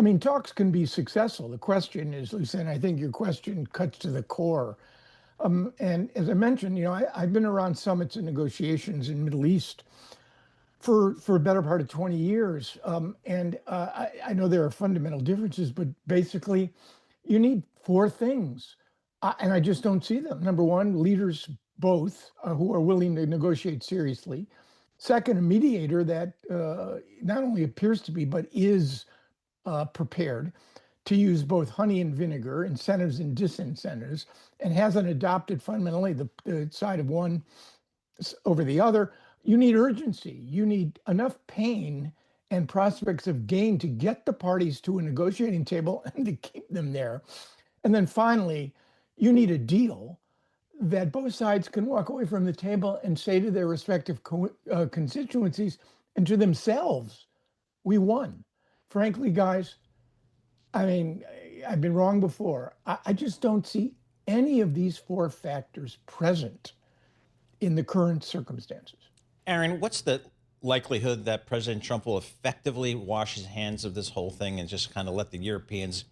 I mean, talks can be successful. The question is, Lisa, and I think your question cuts to the core. And as I mentioned, I've been around summits and negotiations in Middle East for a better part of 20 years. I know there are fundamental differences, but basically, you need four things. And I just don't see them. Number one, leaders both who are willing to negotiate seriously. Second, a mediator that not only appears to be, but is prepared to use both honey and vinegar, incentives and disincentives, and hasn't adopted fundamentally the side of one over the other. You need urgency. You need enough pain and prospects of gain to get the parties to a negotiating table and to keep them there. And then finally, you need a deal that both sides can walk away from the table and say to their respective constituencies and to themselves, we won. Frankly, guys, I mean, I've been wrong before. I just don't see any of these four factors present in the current circumstances. Aaron, what's the likelihood that President Trump will effectively wash his hands of this whole thing and just kind of let the Europeans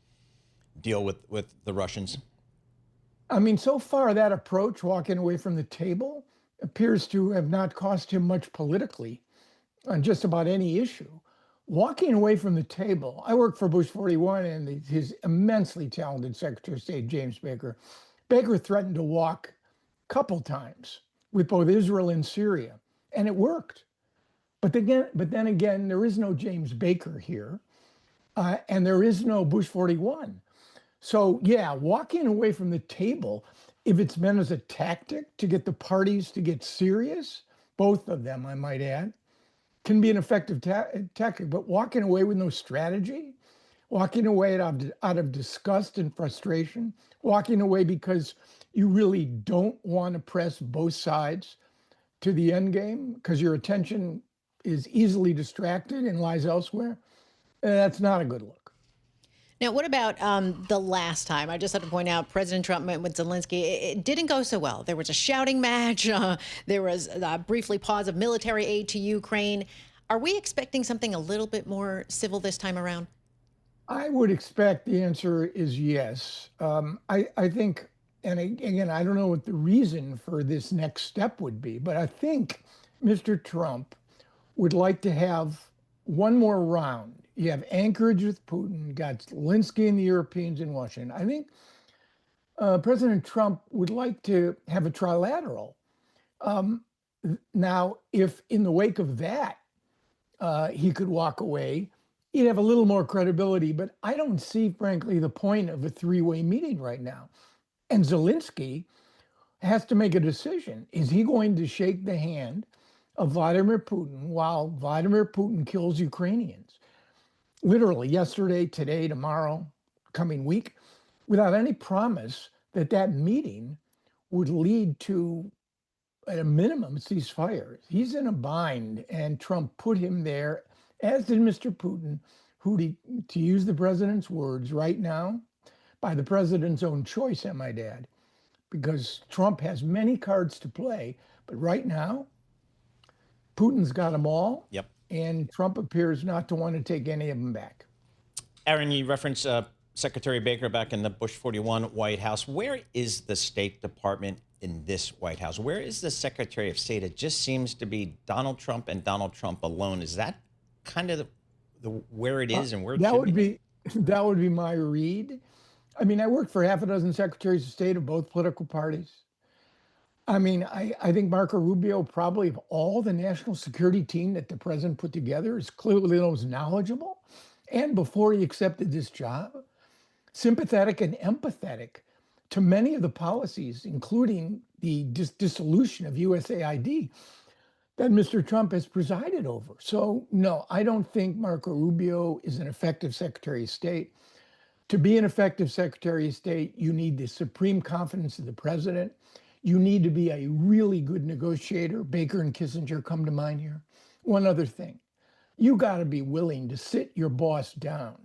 deal with the Russians? I mean, so far that approach, walking away from the table, appears to have not cost him much politically on just about any issue. Walking away from the table, I worked for Bush 41 and his immensely talented Secretary of State, James Baker. Baker threatened to walk a couple times with both Israel and Syria, and it worked. But then again, there is no James Baker here, and there is no Bush 41. So yeah, walking away from the table, if it's meant as a tactic to get the parties to get serious, both of them, I might add, can be an effective tactic. But walking away with no strategy, walking away out of disgust and frustration, walking away because you really don't want to press both sides to the end game because your attention is easily distracted and lies elsewhere, that's not a good look. Now, what about the last time? I just have to point out President Trump met with Zelenskiy. It didn't go so well. There was a shouting match. There was a briefly pause of military aid to Ukraine. Are we expecting something a little bit more civil this time around? I would expect the answer is yes. I think, and again, I don't know what the reason for this next step would be, but I think Mr. Trump would like to have one more round. You have Anchorage with Putin, got Zelenskiy and the Europeans in Washington. I think President Trump would like to have a trilateral. Now, if in the wake of that, he could walk away, he'd have a little more credibility, but I don't see, frankly, the point of a three-way meeting right now. And Zelenskiy has to make a decision. Is he going to shake the hand of Vladimir Putin while Vladimir Putin kills Ukrainians? Literally yesterday, today, tomorrow, coming week, without any promise that that meeting would lead to, at a minimum, ceasefire. He's in a bind, and Trump put him there, as did Mr. Putin, who, to use the president's words right now, by the president's own choice, I might add, because Trump has many cards to play, but right now, Putin's got them all. Yep. And Trump appears not to want to take any of them back. Aaron, you referenced Secretary Baker back in the Bush 41 White House. Where is the State Department in this White House? Where is the Secretary of State? It just seems to be Donald Trump and Donald Trump alone. Is that kind of the where it is and where it should be? That would be my read. I mean, I worked for half a dozen secretaries of state of both political parties. I mean, I think Marco Rubio, probably of all the national security team that the president put together, is clearly the most knowledgeable. And before he accepted this job, sympathetic and empathetic to many of the policies, including the dissolution of USAID, that Mr. Trump has presided over. So, no, I don't think Marco Rubio is an effective Secretary of State. To be an effective Secretary of State, you need the supreme confidence of the president. You need to be a really good negotiator. Baker and Kissinger come to mind here. One other thing, you got to be willing to sit your boss down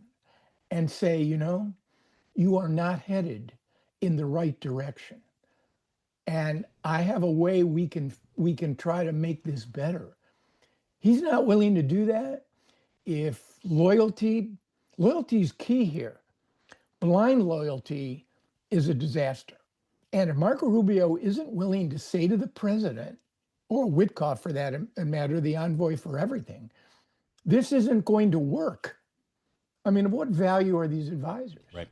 and say, you are not headed in the right direction. And I have a way we can try to make this better. He's not willing to do that. If loyalty Loyalty is key here. Blind loyalty is a disaster. And if Marco Rubio isn't willing to say to the president, or Witkoff for that matter, the envoy for everything, this isn't going to work. I mean, what value are these advisors? Right.